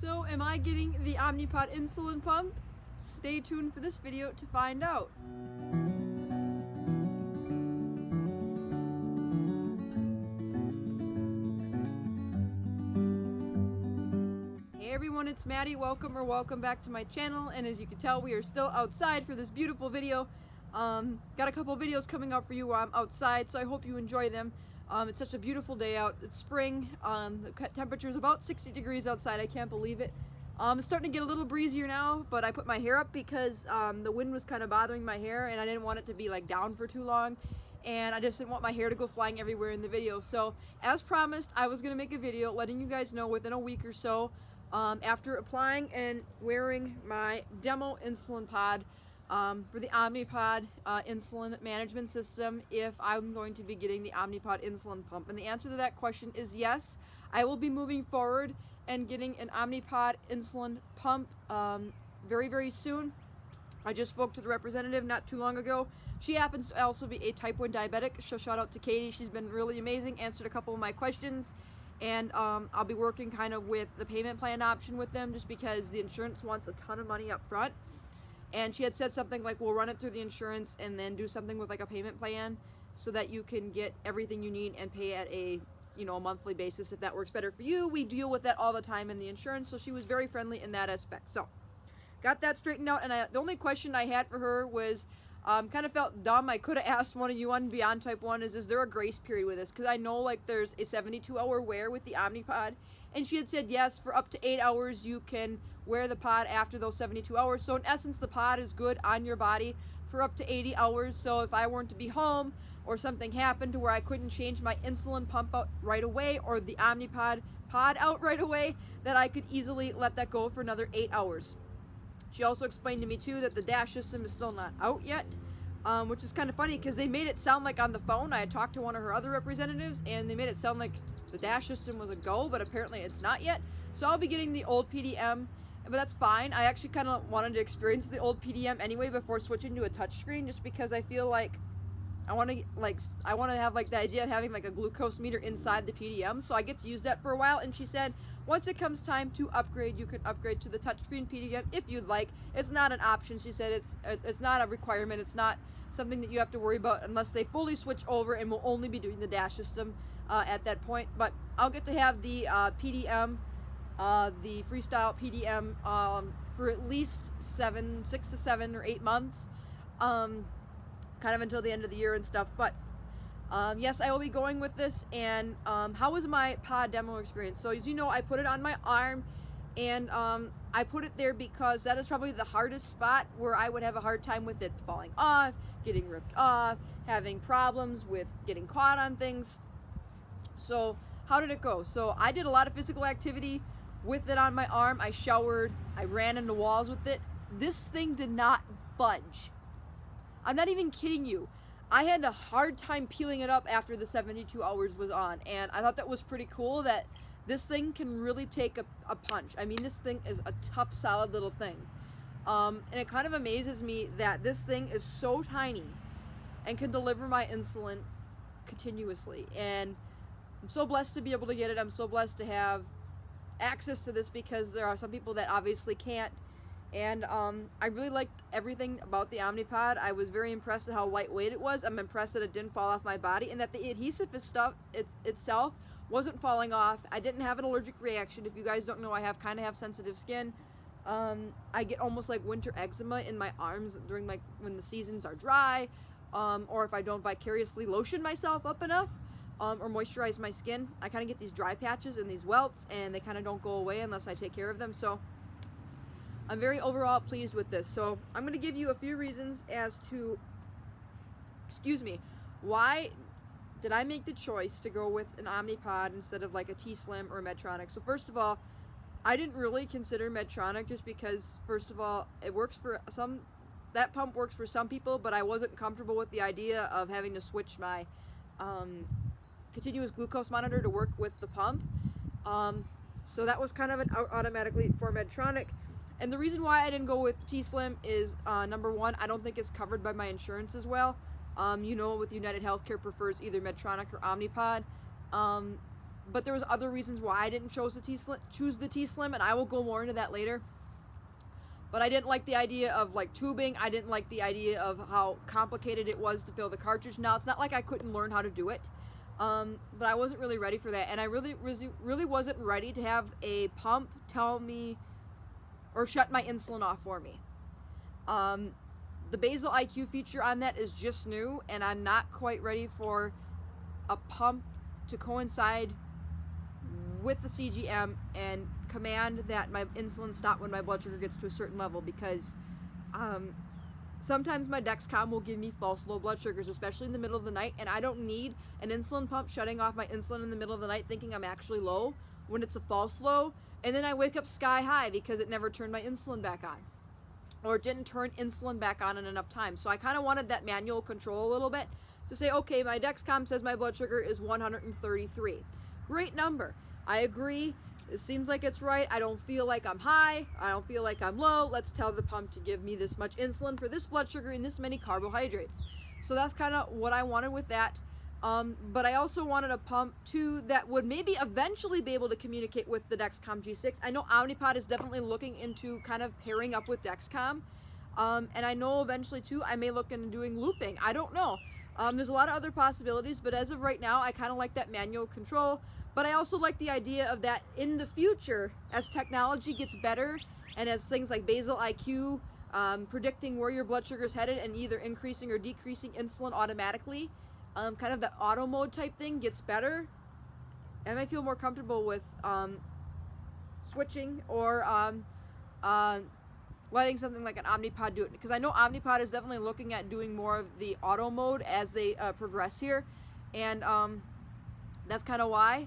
So am I getting the Omnipod Insulin Pump? Stay tuned for this video to find out. Hey everyone, it's Maddie. Welcome back to my channel, and as you can tell, we are still outside for this beautiful video. Got a couple videos coming up for you while I'm outside, so I hope you enjoy them. It's such a beautiful day out. It's spring. The temperature is about 60 degrees outside. I can't believe it. It's starting to get a little breezier now, but I put my hair up because the wind was kind of bothering my hair, and I didn't want it to be like down for too long, and I just didn't want my hair to go flying everywhere in the video. So as promised, I was going to make a video letting you guys know within a week or so, after applying and wearing my demo insulin pod for the Omnipod insulin management system, if I'm going to be getting the Omnipod insulin pump. And the answer to that question is yes. I will be moving forward and getting an Omnipod insulin pump very, very soon. I just spoke to the representative not too long ago. She happens to also be a type 1 diabetic, so shout out to Katie. She's been really amazing, answered a couple of my questions. And I'll be working kind of with the payment plan option with them, just because the insurance wants a ton of money up front. And she had said something like, we'll run it through the insurance and then do something with like a payment plan so that you can get everything you need and pay at a monthly basis if that works better for you. We deal with that all the time in the insurance, so she was very friendly in that aspect. So got that straightened out, and the only question I had for her was, kind of felt dumb. I could have asked one of you on Beyond Type 1 is there a grace period with this? Because I know like there's a 72-hour wear with the Omnipod, and she had said yes, for up to 8 hours you can wear the pod after those 72 hours. So in essence, the pod is good on your body for up to 80 hours. So if I weren't to be home or something happened to where I couldn't change my insulin pump out right away or the Omnipod pod out right away, that I could easily let that go for another 8 hours. She also explained to me too that the dash system is still not out yet, which is kind of funny because they made it sound like on the phone. I had talked to one of her other representatives and they made it sound like the dash system was a go, but apparently it's not yet. So I'll be getting the old PDM, but that's fine. I actually kind of wanted to experience the old PDM anyway before switching to a touchscreen, just because I feel like I want to have like the idea of having like a glucose meter inside the PDM, so I get to use that for a while. And she said once it comes time to upgrade, you can upgrade to the touchscreen PDM if you'd like. It's not an option. She said it's not a requirement. It's not something that you have to worry about unless they fully switch over, and we'll only be doing the dash system at that point. But I'll get to have the PDM, the freestyle PDM, for at least 6 to 7 or 8 months, kind of until the end of the year and stuff. But yes, I will be going with this. And how was my pod demo experience? So as you know, I put it on my arm, and I put it there because that is probably the hardest spot where I would have a hard time with it falling off, getting ripped off, having problems with getting caught on things. So how did it go? So I did a lot of physical activity with it on my arm. I showered, I ran into walls with it. This thing did not budge. I'm not even kidding you. I had a hard time peeling it up after the 72 hours was on, and I thought that was pretty cool that this thing can really take a punch. I mean, this thing is a tough, solid little thing. And it kind of amazes me that this thing is so tiny and can deliver my insulin continuously. And I'm so blessed to be able to get it. I'm so blessed to have access to this, because there are some people that obviously can't. And I really liked everything about the Omnipod. I was very impressed at how lightweight it was. I'm impressed that it didn't fall off my body, and that the adhesive itself wasn't falling off. I didn't have an allergic reaction. If you guys don't know, I kind of have sensitive skin. I get almost like winter eczema in my arms during when the seasons are dry, or if I don't vicariously lotion myself up enough, or moisturize my skin. I kind of get these dry patches and these welts, and they kind of don't go away unless I take care of them. So I'm very overall pleased with this. So I'm going to give you a few reasons as to, why did I make the choice to go with an Omnipod instead of like a T-Slim or a Medtronic. So first of all, I didn't really consider Medtronic, just because, first of all, it works for some, that pump works for some people, but I wasn't comfortable with the idea of having to switch my continuous glucose monitor to work with the pump. So that was kind of an automatically for Medtronic. And the reason why I didn't go with T-Slim is, number one, I don't think it's covered by my insurance as well. With United Healthcare prefers either Medtronic or Omnipod. but there was other reasons why I didn't choose the T-Slim, and I will go more into that later. But I didn't like the idea of like tubing. I didn't like the idea of how complicated it was to fill the cartridge. Now, it's not like I couldn't learn how to do it, but I wasn't really ready for that. And I really wasn't ready to have a pump tell me or shut my insulin off for me. The basal IQ feature on that is just new, and I'm not quite ready for a pump to coincide with the CGM and command that my insulin stop when my blood sugar gets to a certain level, because sometimes my Dexcom will give me false low blood sugars, especially in the middle of the night, and I don't need an insulin pump shutting off my insulin in the middle of the night thinking I'm actually low when it's a false low, and then I wake up sky high because it never turned my insulin back on, or it didn't turn insulin back on in enough time. So I kind of wanted that manual control a little bit to say, okay, my Dexcom says my blood sugar is 133. Great number. I agree. It seems like it's right. I don't feel like I'm high. I don't feel like I'm low. Let's tell the pump to give me this much insulin for this blood sugar and this many carbohydrates. So that's kind of what I wanted with that. But I also wanted a pump too that would maybe eventually be able to communicate with the Dexcom G6. I know Omnipod is definitely looking into kind of pairing up with Dexcom. And I know eventually too, I may look into doing looping. I don't know. There's a lot of other possibilities, but as of right now, I kind of like that manual control. But I also like the idea of that in the future, as technology gets better and as things like basal IQ, predicting where your blood sugar is headed and either increasing or decreasing insulin automatically, kind of the auto mode type thing gets better, and I feel more comfortable with switching or letting something like an Omnipod do it. Because I know Omnipod is definitely looking at doing more of the auto mode as they progress here, and that's kind of why.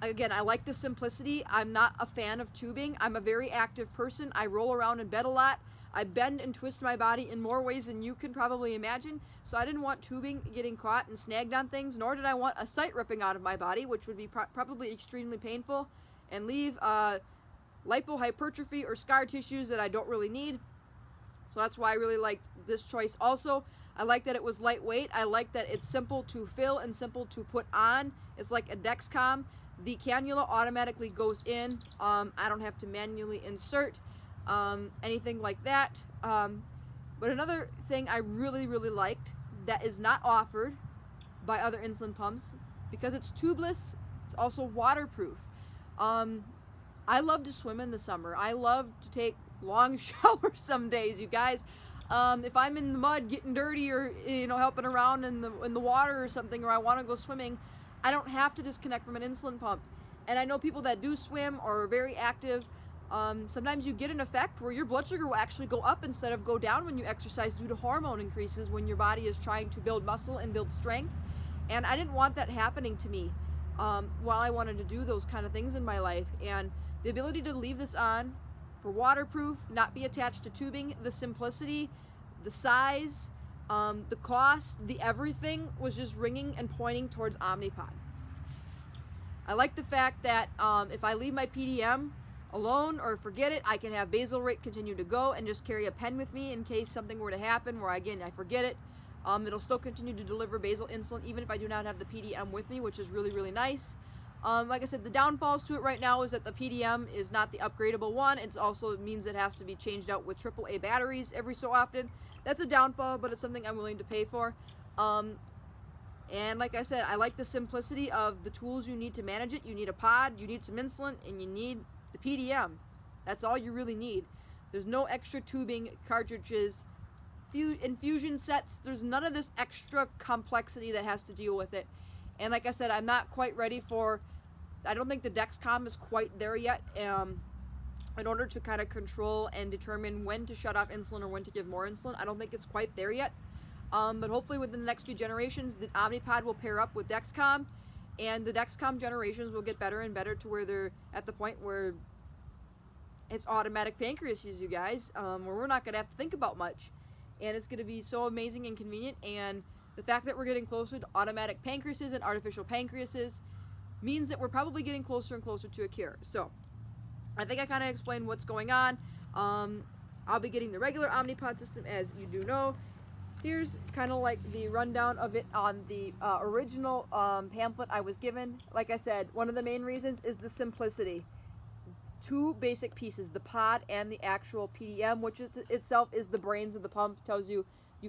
Again, I like the simplicity. I'm not a fan of tubing. I'm a very active person. I roll around in bed a lot. I bend and twist my body in more ways than you can probably imagine. So I didn't want tubing getting caught and snagged on things, nor did I want a site ripping out of my body, which would be probably extremely painful and leave lipohypertrophy or scar tissues that I don't really need. So that's why I really liked this choice. Also, I like that it was lightweight. I like that it's simple to fill and simple to put on. It's like a Dexcom. The cannula automatically goes in. I don't have to manually insert anything like that. But another thing I really liked that is not offered by other insulin pumps, because it's tubeless, it's also waterproof. I love to swim in the summer. I love to take long showers some days, you guys. If I'm in the mud getting dirty, or helping around in the water or something, or I want to go swimming, I don't have to disconnect from an insulin pump. And I know people that do swim or are very active, sometimes you get an effect where your blood sugar will actually go up instead of go down when you exercise due to hormone increases when your body is trying to build muscle and build strength. And I didn't want that happening to me while I wanted to do those kind of things in my life. And the ability to leave this on for waterproof, not be attached to tubing, the simplicity, the size, the cost, the everything was just ringing and pointing towards Omnipod. I like the fact that if I leave my PDM alone or forget it, I can have basal rate continue to go and just carry a pen with me in case something were to happen where, again, I forget it. It'll still continue to deliver basal insulin even if I do not have the PDM with me, which is really nice. Like I said, the downfalls to it right now is that the PDM is not the upgradable one. It also means it has to be changed out with AAA batteries every so often. That's a downfall, but it's something I'm willing to pay for. And like I said, I like the simplicity of the tools you need to manage it. You need a pod, you need some insulin, and you need the PDM. That's all you really need. There's no extra tubing, cartridges, infusion sets. There's none of this extra complexity that has to deal with it. And like I said, I'm not quite ready for, I don't think the Dexcom is quite there yet in order to kind of control and determine when to shut off insulin or when to give more insulin. I don't think it's quite there yet. But hopefully within the next few generations, the Omnipod will pair up with Dexcom, and the Dexcom generations will get better and better to where they're at the point where it's automatic pancreases, you guys, where we're not going to have to think about much. And it's going to be so amazing and convenient. And the fact that we're getting closer to automatic pancreases and artificial pancreases means that we're probably getting closer and closer to a cure. So I think I kind of explained what's going on. I'll be getting the regular Omnipod system, as you do know. here's kind of like the rundown of it on the original pamphlet I was given. Like I said, one of the main reasons is the simplicity. Two basic pieces, the pod and the actual PDM, which is itself is the brains of the pump. Tells you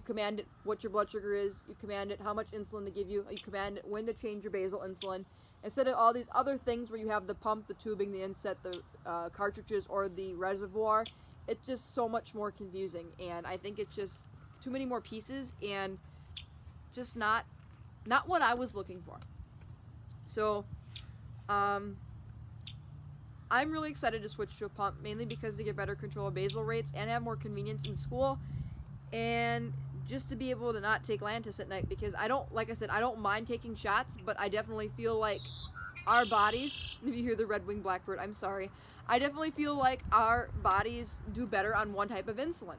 command it what your blood sugar is, you command it how much insulin to give you command it when to change your basal insulin, instead of all these other things where you have the pump, the tubing, the inset, the cartridges, or the reservoir. It's just so much more confusing, and I think it's just too many more pieces and just not what I was looking for. So I'm really excited to switch to a pump, mainly because they get better control of basal rates and have more convenience in school, and just to be able to not take Lantus at night, because I don't mind taking shots, but I definitely feel like our bodies, if you hear the red-winged blackbird, I'm sorry, I definitely feel like our bodies do better on one type of insulin.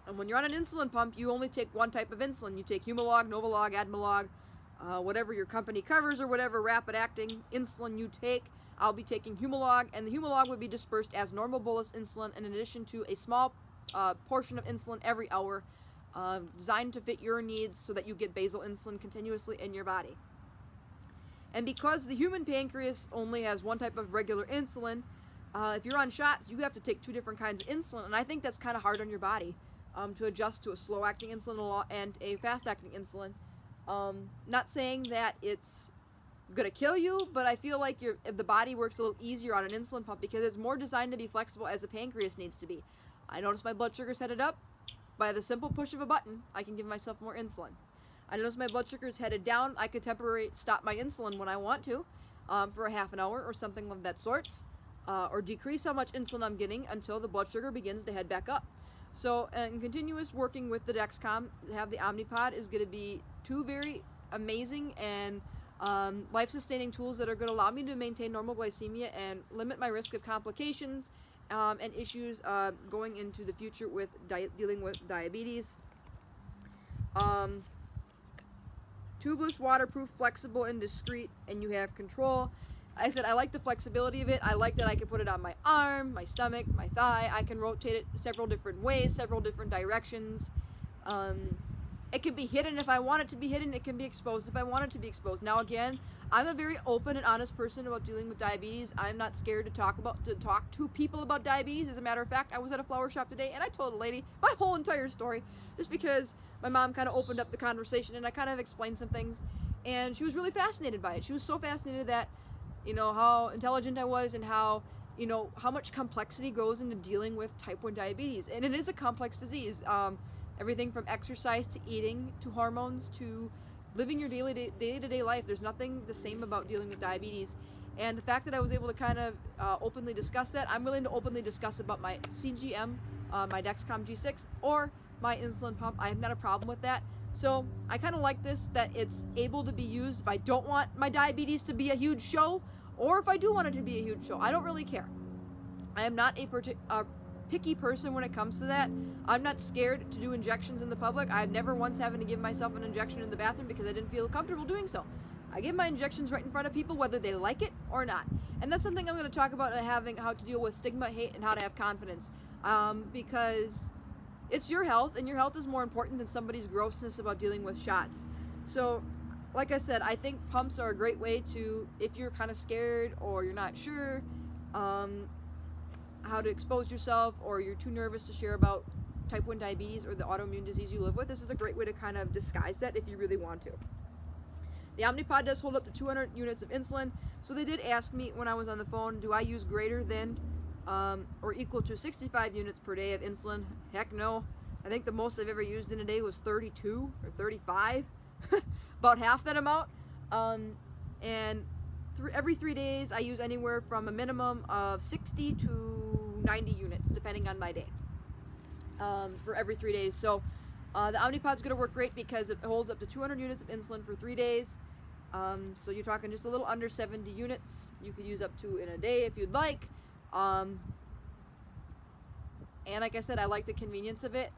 And when you're on an insulin pump, you only take one type of insulin. You take Humalog, Novolog, Admelog, whatever your company covers, or whatever rapid-acting insulin you take. I'll be taking Humalog, and the Humalog would be dispersed as normal bolus insulin in addition to a small portion of insulin every hour, designed to fit your needs so that you get basal insulin continuously in your body. And because the human pancreas only has one type of regular insulin, if you're on shots, you have to take two different kinds of insulin, and I think that's kind of hard on your body to adjust to a slow-acting insulin and a fast-acting insulin. Not saying that it's gonna kill you, but I feel like the body works a little easier on an insulin pump because it's more designed to be flexible as the pancreas needs to be. I notice my blood sugar's headed up. By the simple push of a button, I can give myself more insulin. I notice my blood sugar's headed down. I could temporarily stop my insulin when I want to, for a half an hour or something of that sort, or decrease how much insulin I'm getting until the blood sugar begins to head back up. So, and continuous working with the Dexcom, have the Omnipod is going to be two very amazing and life-sustaining tools that are going to allow me to maintain normal glycemia and limit my risk of complications and issues going into the future with dealing with diabetes. Tubeless, waterproof, flexible, and discreet, and you have control. I said I like the flexibility of it. I like that I can put it on my arm, my stomach, my thigh. I can rotate it several different ways, several different directions. It can be hidden if I want it to be hidden. It can be exposed if I want it to be exposed. Now again, I'm a very open and honest person about dealing with diabetes. I'm not scared to talk to people about diabetes. As a matter of fact, I was at a flower shop today and I told a lady my whole entire story, just because my mom kind of opened up the conversation and I kind of explained some things, and she was really fascinated by it. She was so fascinated that, you know, how intelligent I was and how, you know, how much complexity goes into dealing with type 1 diabetes. And it is a complex disease. Everything from exercise to eating to hormones to living your day-to-day life. There's nothing the same about dealing with diabetes. And the fact that I was able to kind of openly discuss that, I'm willing to openly discuss about my CGM, my Dexcom G6, or my insulin pump. I have not a problem with that. So I kind of like this, that it's able to be used if I don't want my diabetes to be a huge show, or if I do want it to be a huge show. I don't really care. I am not a picky person when it comes to that. I'm not scared to do injections in the public. I've never once having to give myself an injection in the bathroom because I didn't feel comfortable doing so. I give my injections right in front of people, whether they like it or not. And that's something I'm going to talk about, how to deal with stigma, hate, and how to have confidence. Because it's your health, and your health is more important than somebody's grossness about dealing with shots. So, like I said, I think pumps are a great way to, if you're kind of scared or you're not sure how to expose yourself, or you're too nervous to share about type 1 diabetes or the autoimmune disease you live with, this is a great way to kind of disguise that if you really want to. The Omnipod does hold up to 200 units of insulin, so they did ask me when I was on the phone, do I use greater than or equal to 65 units per day of insulin? Heck no. I think the most I've ever used in a day was 32 or 35, about half that amount. And every 3 days I use anywhere from a minimum of 60 to 90 units, depending on my day, for every 3 days. So the Omnipod's going to work great because it holds up to 200 units of insulin for 3 days. So you're talking just a little under 70 units you could use up to in a day if you'd like. And like I said, I like the convenience of it.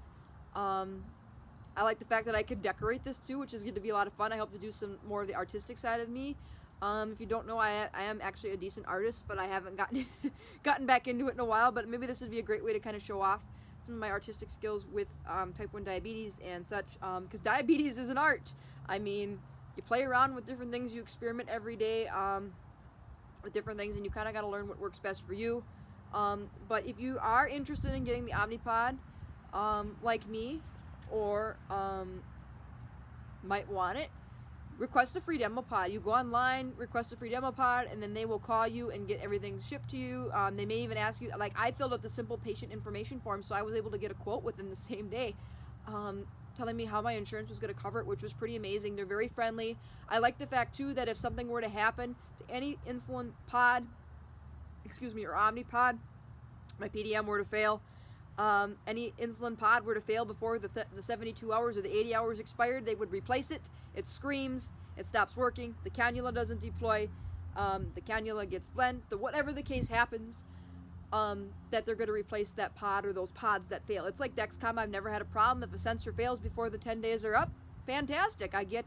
I like the fact that I could decorate this too, which is going to be a lot of fun. I hope to do some more of the artistic side of me. If you don't know, I am actually a decent artist, but I haven't gotten back into it in a while. But maybe this would be a great way to kind of show off of my artistic skills with type 1 diabetes and such, because diabetes is an art. I mean, you play around with different things, you experiment every day with different things, and you kind of got to learn what works best for you. But if you are interested in getting the Omnipod, like me, or might want it, request a free demo pod. You go online, request a free demo pod, and then they will call you and get everything shipped to you. They may even ask you, like I filled out the simple patient information form, so I was able to get a quote within the same day, telling me how my insurance was going to cover it, which was pretty amazing. They're very friendly. I like the fact too that if something were to happen to any insulin pod, or Omnipod, my PDM were to fail, any insulin pod were to fail before the 72 hours or the 80 hours expired, they would replace it. It screams, it stops working, the cannula doesn't deploy, the cannula gets blent, whatever the case happens, that they're going to replace that pod or those pods that fail. It's like Dexcom. I've never had a problem. If a sensor fails before the 10 days are up, fantastic. I get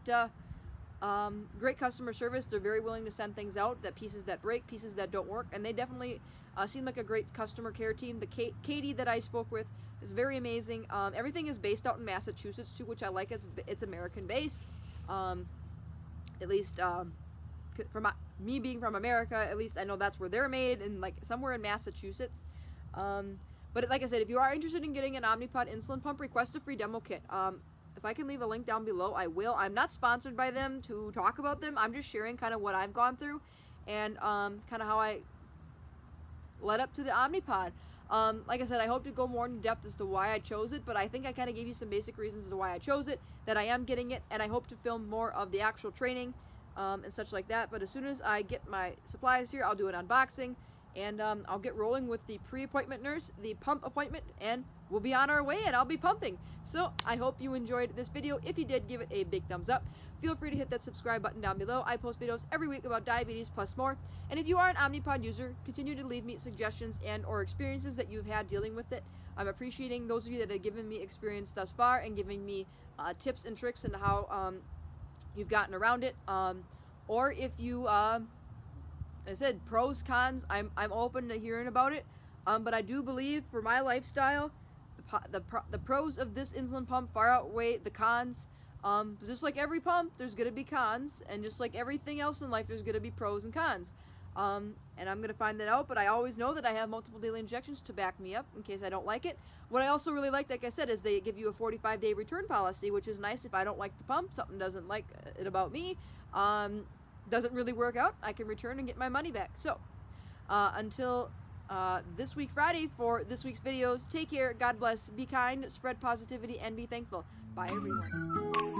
great customer service. They're very willing to send things out, that pieces that break, pieces that don't work, and they definitely seem like a great customer care team. The Katie that I spoke with is very amazing. Everything is based out in Massachusetts too, which I like. It's American based, at least from me being from America. At least I know that's where they're made, and like somewhere in Massachusetts. But like I said, if you are interested in getting an Omnipod insulin pump, request a free demo kit. If I can leave a link down below, I will. I'm not sponsored by them to talk about them. I'm just sharing kind of what I've gone through and kind of how I led up to the Omnipod. Like I said, I hope to go more in depth as to why I chose it, but I think I kind of gave you some basic reasons as to why I chose it, that I am getting it, and I hope to film more of the actual training and such like that. But as soon as I get my supplies here, I'll do an unboxing, and I'll get rolling with the pre-appointment nurse, the pump appointment, and we'll be on our way, and I'll be pumping. So I hope you enjoyed this video. If you did, give it a big thumbs up. Feel free to hit that subscribe button down below. I post videos every week about diabetes plus more. And if you are an Omnipod user, continue to leave me suggestions and or experiences that you've had dealing with it. I'm appreciating those of you that have given me experience thus far and giving me tips and tricks and how you've gotten around it. Or if you, as I said, pros, cons, I'm open to hearing about it. But I do believe for my lifestyle, the pros of this insulin pump far outweigh the cons. Just like every pump, there's going to be cons, and just like everything else in life, there's going to be pros and cons. And I'm going to find that out, but I always know that I have multiple daily injections to back me up in case I don't like it. What I also really like I said, is they give you a 45-day return policy, which is nice. If I don't like the pump, something doesn't like it about me, doesn't really work out, I can return and get my money back. So, until this week Friday for this week's videos, take care, God bless, be kind, spread positivity, and be thankful. Bye everyone.